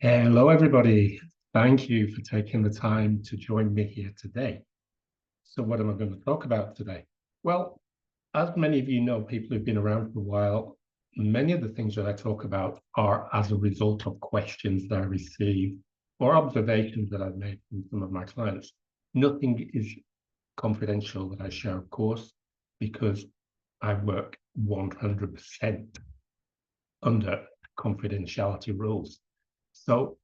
Hello, everybody. Thank you for taking the time to join me here today. So what am I going to talk about today? Well, as many of you know, people who've been around for a while, many of the things that I talk about are as a result of questions that I receive or observations that I've made from some of my clients. Nothing is confidential that I share, of course, because I work 100% under confidentiality rules. So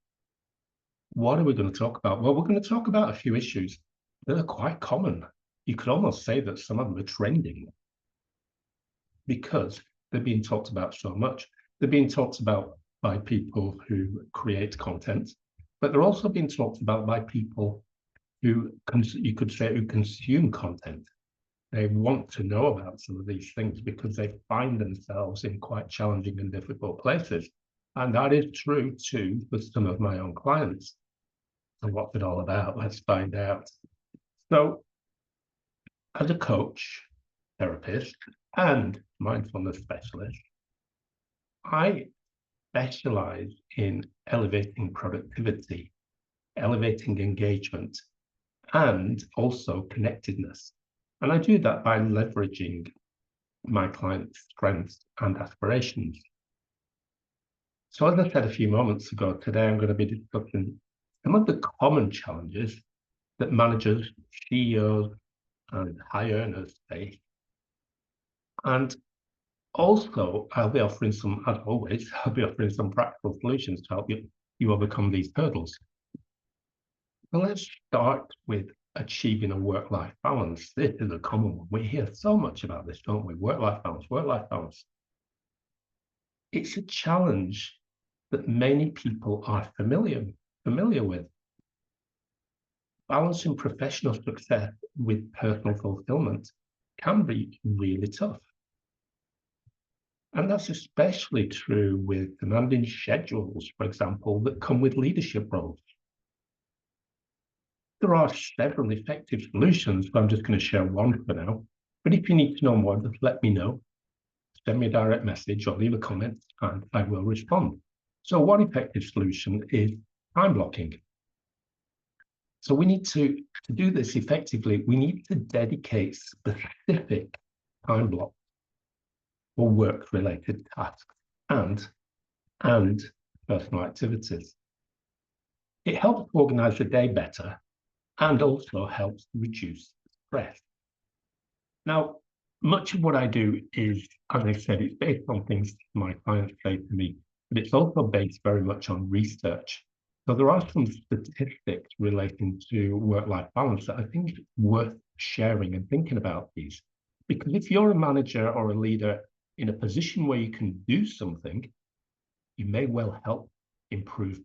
what are we going to talk about? Well, we're going to talk about a few issues that are quite common. You could almost say that some of them are trending because they're being talked about so much. They're being talked about by people who create content, but they're also being talked about by people who, you could say, who consume content. They want to know about some of these things because they find themselves in quite challenging and difficult places. And that is true too for some of my own clients. So what's it all about? Let's find out. So as a coach, therapist, and mindfulness specialist, I specialize in elevating productivity, elevating engagement, and also connectedness. And I do that by leveraging my clients' strengths and aspirations. So as I said a few moments ago, today I'm going to be discussing some of the common challenges that managers, CEOs, and high earners face. And also, I'll be offering some, as always, I'll be offering some practical solutions to help you overcome these hurdles. So let's start with achieving a work-life balance. This is a common one. We hear so much about this, don't we? Work-life balance, work-life balance. It's a challenge that many people are familiar with. Balancing professional success with personal fulfillment can be really tough. And that's especially true with demanding schedules, for example, that come with leadership roles. There are several effective solutions, but I'm just going to share one for now. But if you need to know more, just let me know. Send me a direct message or leave a comment and I will respond. So one effective solution is time blocking. So we need to do this effectively, we need to dedicate specific time blocks for work-related tasks and personal activities. It helps organize the day better and also helps reduce stress. Now, much of what I do is, as I said, it's based on things my clients say to me, but it's also based very much on research. So there are some statistics relating to work-life balance that I think is worth sharing and thinking about these. Because if you're a manager or a leader in a position where you can do something, you may well help improve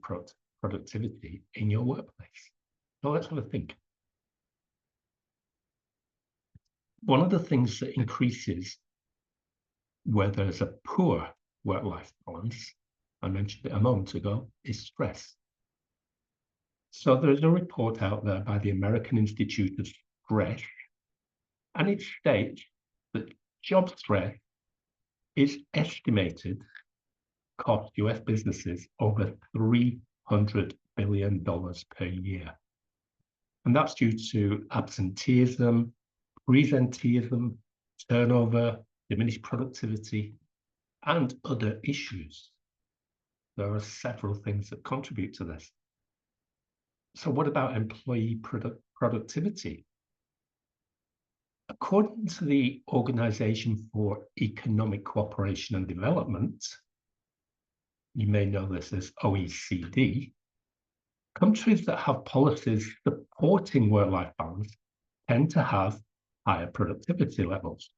productivity in your workplace. So let's have a think. One of the things that increases where there's a poor work-life balance, I mentioned it a moment ago, is stress. So there's a report out there by the American Institute of Stress, and it states that job stress is estimated to cost US businesses over $300 billion per year. And that's due to absenteeism, presenteeism, turnover, diminished productivity, and other issues. There are several things that contribute to this. So what about employee productivity? According to the Organization for Economic Cooperation and Development, you may know this as OECD, countries that have policies supporting work-life balance tend to have higher productivity levels.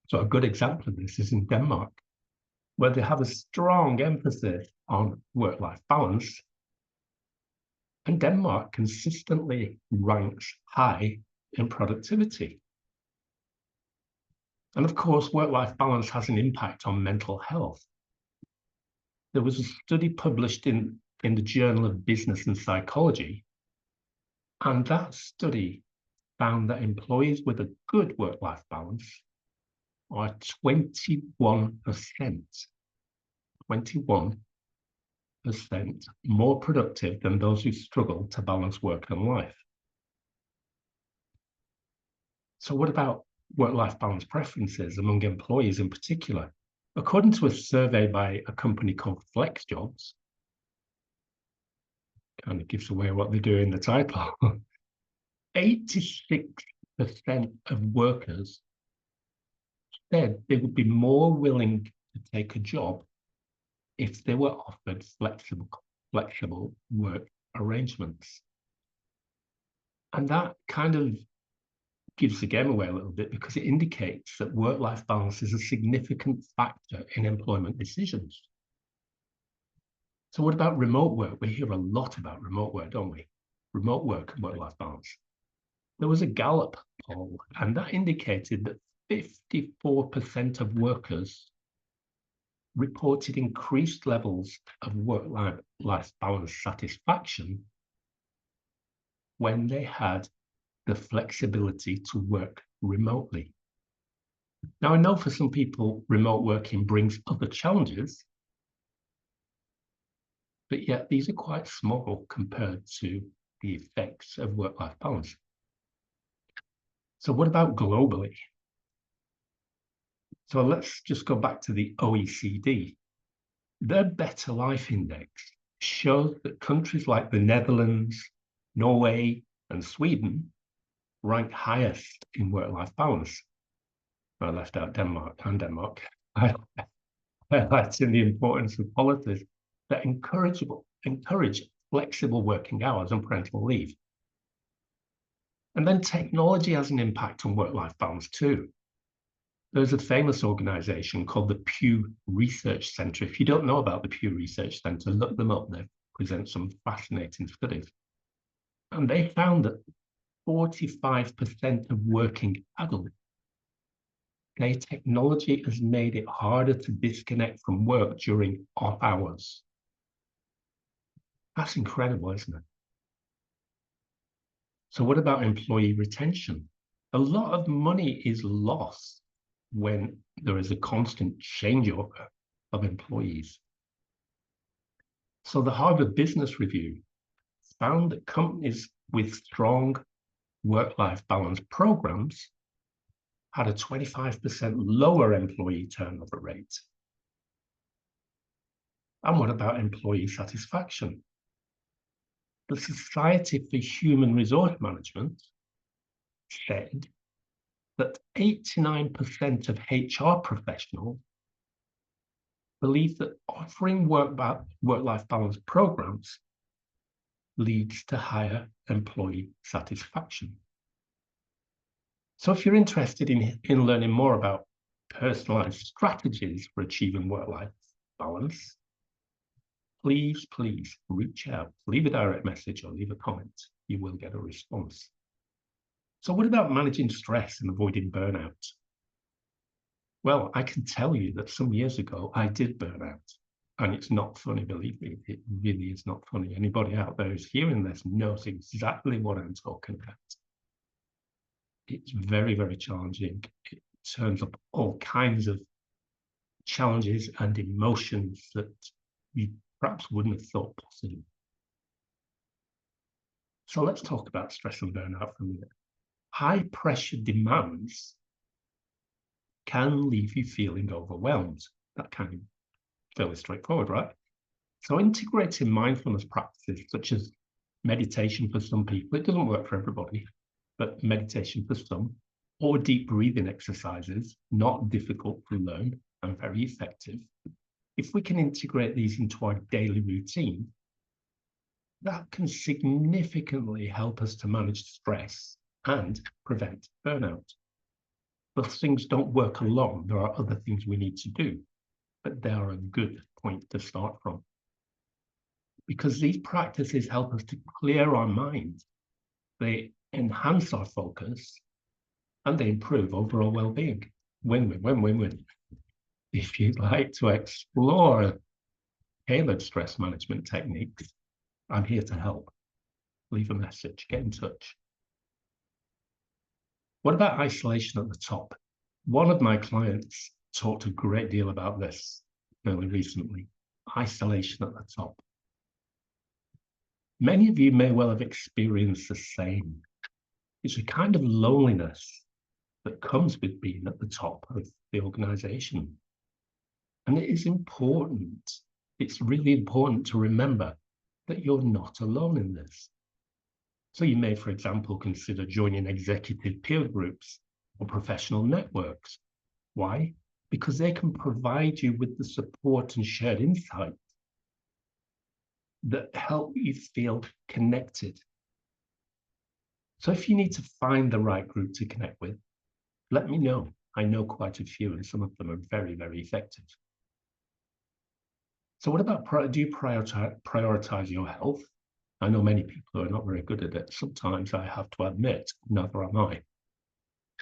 So a good example of this is in Denmark, where they have a strong emphasis on work-life balance, and Denmark consistently ranks high in productivity. And of course, work-life balance has an impact on mental health. There was a study published in the Journal of Business and Psychology, and that study found that employees with a good work-life balance are 21%, more productive than those who struggle to balance work and life. So what about work-life balance preferences among employees in particular? According to a survey by a company called Flex Jobs, kind of gives away what they do in the title, 86% of workers said they would be more willing to take a job if they were offered flexible work arrangements. And that kind of gives the game away a little bit because it indicates that work-life balance is a significant factor in employment decisions. So what about remote work? We hear a lot about remote work, don't we? Remote work and work-life balance. There was a Gallup poll, and that indicated that 54% of workers reported increased levels of work-life balance satisfaction when they had the flexibility to work remotely. Now, I know for some people, remote working brings other challenges, but yet these are quite small compared to the effects of work-life balance. So what about globally? So let's just go back to the OECD. Their Better Life Index shows that countries like the Netherlands, Norway, and Sweden rank highest in work-life balance. I left out Denmark, highlighting the importance of policies that encourage flexible working hours and parental leave. And then technology has an impact on work-life balance too. There's a famous organization called the Pew Research Center. If you don't know about the Pew Research Center, look them up. They present some fascinating studies. And they found that 45% of working adults say technology has made it harder to disconnect from work during off hours. That's incredible, isn't it? So what about employee retention? A lot of money is lost when there is a constant changeover of employees. So the Harvard Business Review found that companies with strong work-life balance programs had a 25% lower employee turnover rate. And what about employee satisfaction? The Society for Human Resource Management said that 89% of HR professionals believe that offering work-life balance programs leads to higher employee satisfaction. So if you're interested in learning more about personalized strategies for achieving work-life balance, please reach out, leave a direct message or leave a comment. You will get a response. So what about managing stress and avoiding burnout? Well, I can tell you that some years ago, I did burn out. And it's not funny, believe me, it really is not funny. Anybody out there who's hearing this knows exactly what I'm talking about. It's very, very challenging. It turns up all kinds of challenges and emotions that you perhaps wouldn't have thought possible. So let's talk about stress and burnout for a minute. High pressure demands can leave you feeling overwhelmed. That kind of fairly straightforward, right? So integrating mindfulness practices such as meditation for some people, it doesn't work for everybody, but meditation for some, or deep breathing exercises, not difficult to learn and very effective. If we can integrate these into our daily routine, that can significantly help us to manage stress and prevent burnout. Those things don't work alone. There are other things we need to do, but they are a good point to start from. Because these practices help us to clear our mind. They enhance our focus and they improve overall well-being. Win-win, win-win-win. If you'd like to explore tailored stress management techniques, I'm here to help. Leave a message, get in touch. What about isolation at the top? One of my clients talked a great deal about this fairly recently. Isolation at the top. Many of you may well have experienced the same. It's a kind of loneliness that comes with being at the top of the organization. And it is important, it's really important to remember that you're not alone in this. So you may, for example, consider joining executive peer groups or professional networks. Why? Because they can provide you with the support and shared insight that help you feel connected. So if you need to find the right group to connect with, let me know. I know quite a few, and some of them are very, very effective. So what about, do you prioritize your health? I know many people are not very good at it. Sometimes I have to admit, neither am I.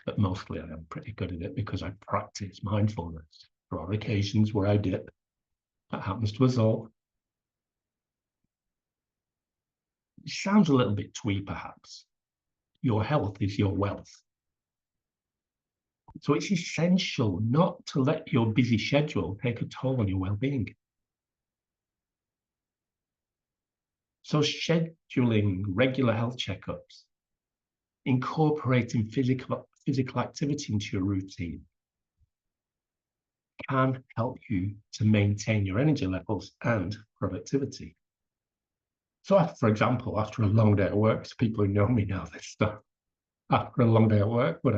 But mostly I am pretty good at it because I practice mindfulness. There are occasions where I dip. That happens to us all. It sounds a little bit twee, perhaps. Your health is your wealth. So it's essential not to let your busy schedule take a toll on your well-being. So scheduling regular health checkups, incorporating physical activity into your routine can help you to maintain your energy levels and productivity. So, for example, after a long day at work, so people who know me know this stuff. After a long day at work, what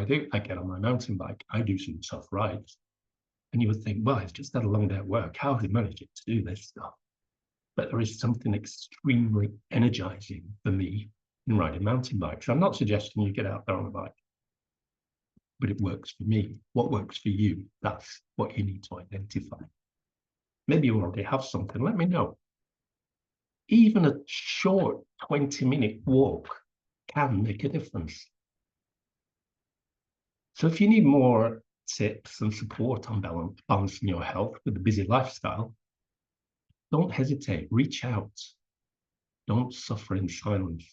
do? I get on my mountain bike. I do some tough rides. And you would think, well, it's just had a long day at work. How have you managed to do this stuff? But there is something extremely energizing for me in riding mountain bikes. I'm not suggesting you get out there on a bike, but it works for me. What works for you? That's what you need to identify. Maybe you already have something. Let me know. Even a short 20-minute walk can make a difference. So if you need more tips and support on balancing your health with a busy lifestyle, don't hesitate, reach out. Don't suffer in silence.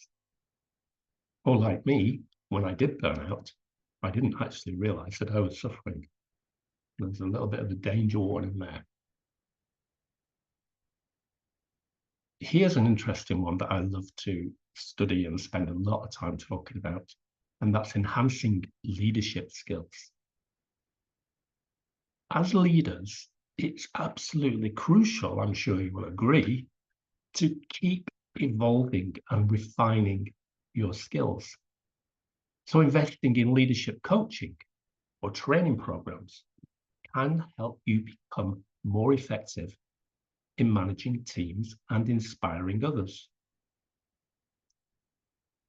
Or like me, when I did burn out, I didn't actually realize that I was suffering. There's a little bit of a danger warning there. Here's an interesting one that I love to study and spend a lot of time talking about, and that's enhancing leadership skills. As leaders, it's absolutely crucial, I'm sure you will agree, to keep evolving and refining your skills. So investing in leadership coaching or training programs can help you become more effective in managing teams and inspiring others.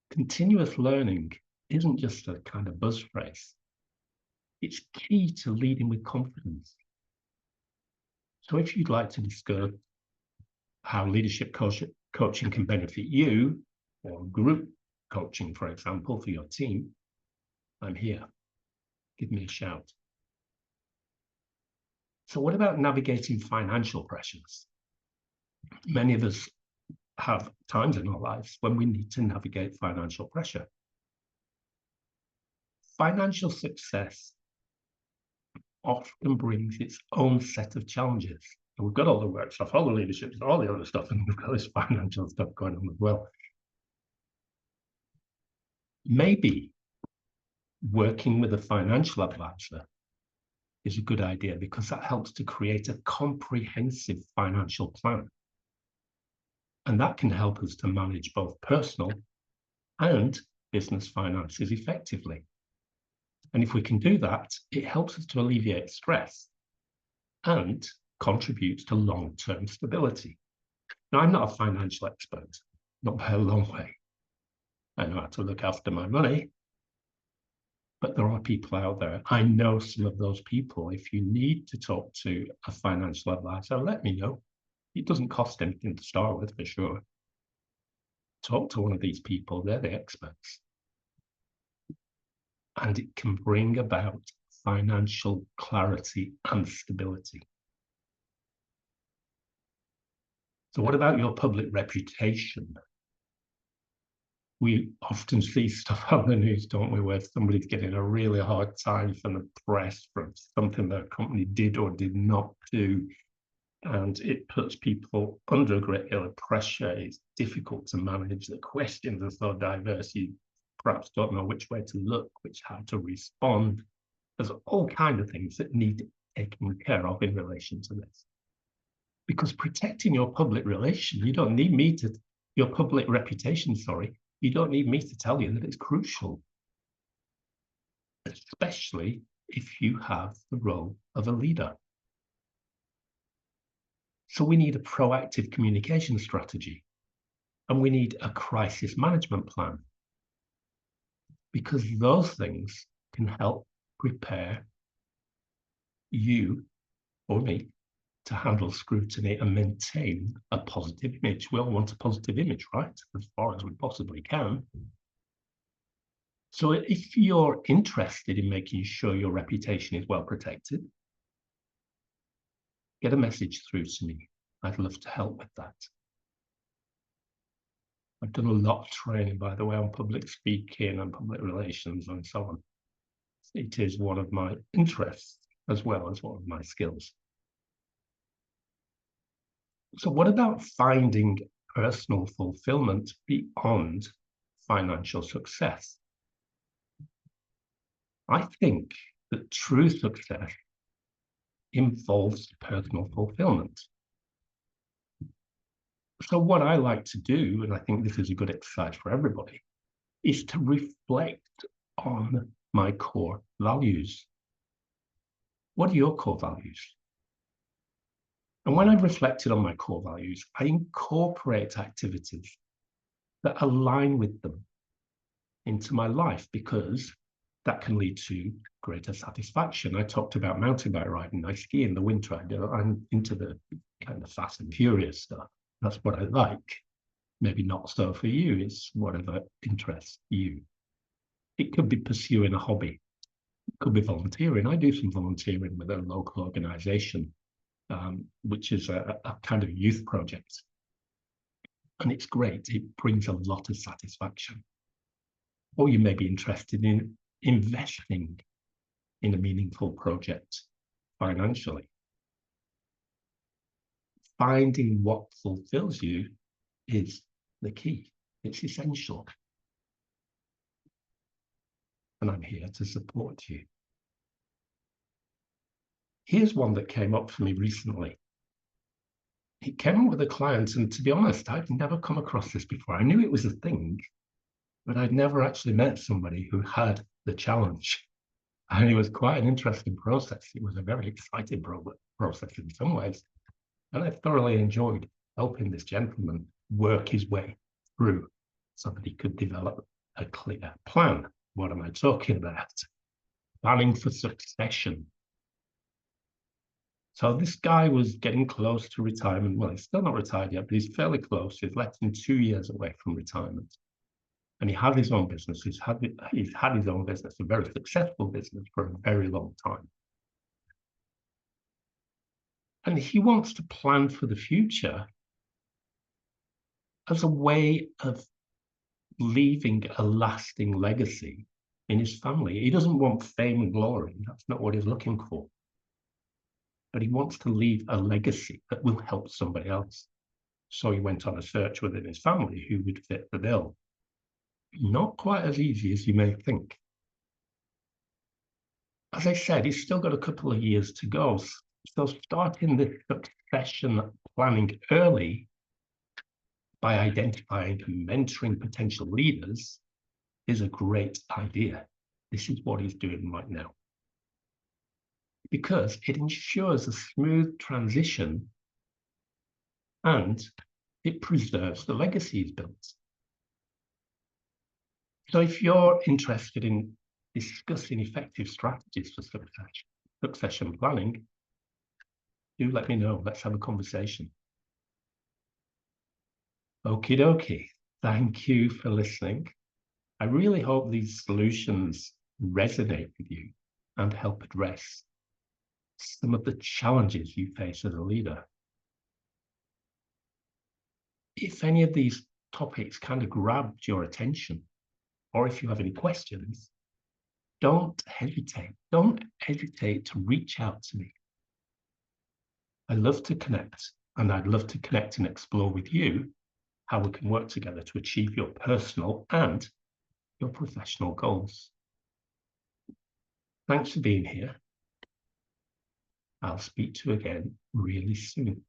Continuous learning isn't just a kind of buzz phrase. It's key to leading with confidence. So if you'd like to discuss how leadership coaching can benefit you, or group coaching, for example, for your team, I'm here. Give me a shout. So what about navigating financial pressures? Many of us have times in our lives when we need to navigate financial pressure. Financial success often brings its own set of challenges. And we've got all the work stuff, all the leadership, all the other stuff, and we've got this financial stuff going on as well. Maybe working with a financial advisor is a good idea because that helps to create a comprehensive financial plan. And that can help us to manage both personal and business finances effectively. And if we can do that, it helps us to alleviate stress and contributes to long-term stability. Now, I'm not a financial expert, not by a long way. I know how to look after my money, but there are people out there. I know some of those people. If you need to talk to a financial advisor, let me know. It doesn't cost anything to start with, for sure. Talk to one of these people, they're the experts. And it can bring about financial clarity and stability. So what about your public reputation? We often see stuff on the news, don't we, where somebody's getting a really hard time from the press for something their company did or did not do. and it puts people under a great deal of pressure. It's difficult to manage. The questions are so diverse, you perhaps don't know which way to look, how to respond. There's all kinds of things that need taken care of in relation to this. Because protecting your public relation, you don't need me to, your public reputation, sorry, you don't need me to tell you that it's crucial, especially if you have the role of a leader. So we need a proactive communication strategy, and we need a crisis management plan, because those things can help prepare you or me to handle scrutiny and maintain a positive image. We all want a positive image, right? As far as we possibly can. So if you're interested in making sure your reputation is well protected, get a message through to me. I'd love to help with that. I've done a lot of training, by the way, on public speaking and public relations and so on. It is one of my interests as well as one of my skills. So what about finding personal fulfillment beyond financial success? I think that true success involves personal fulfillment. So what I like to do, and I think this is a good exercise for everybody, is to reflect on my core values. What are your core values? And when I've reflected on my core values, I incorporate activities that align with them into my life, because that can lead to greater satisfaction. I talked about mountain bike riding. I ski in the winter. I'm into the kind of fast and furious stuff. That's what I like. Maybe not so for you. It's whatever interests you. It could be pursuing a hobby. It could be volunteering. I do some volunteering with a local organization, which is a kind of youth project. And it's great. It brings a lot of satisfaction. Or you may be interested in investing in a meaningful project financially. Finding what fulfills you is the key. It's essential. And I'm here to support you. Here's one that came up for me recently. It came up with a client, and to be honest, I'd never come across this before. I knew it was a thing, but I'd never actually met somebody who had the challenge. And it was quite an interesting process. It was a very exciting process in some ways. And I thoroughly enjoyed helping this gentleman work his way through so that he could develop a clear plan. What am I talking about? Planning for succession. So this guy was getting close to retirement. Well, he's still not retired yet, but he's fairly close. He's less than 2 years away from retirement. And he had his own business. He's had his own business, a very successful business for a very long time. And he wants to plan for the future as a way of leaving a lasting legacy in his family. He doesn't want fame and glory. That's not what he's looking for. But he wants to leave a legacy that will help somebody else. So he went on a search within his family who would fit the bill. Not quite as easy as you may think. As I said, he's still got a couple of years to go. So starting this succession planning early by identifying and mentoring potential leaders is a great idea. This is what he's doing right now, because it ensures a smooth transition and it preserves the legacy he's built. So if you're interested in discussing effective strategies for succession planning, do let me know. Let's have a conversation. Okie dokie. Thank you for listening. I really hope these solutions resonate with you and help address some of the challenges you face as a leader. If any of these topics kind of grabbed your attention, or if you have any questions, don't hesitate. Don't hesitate to reach out to me. I love to connect, and I'd love to connect and explore with you how we can work together to achieve your personal and your professional goals. Thanks for being here. I'll speak to you again really soon.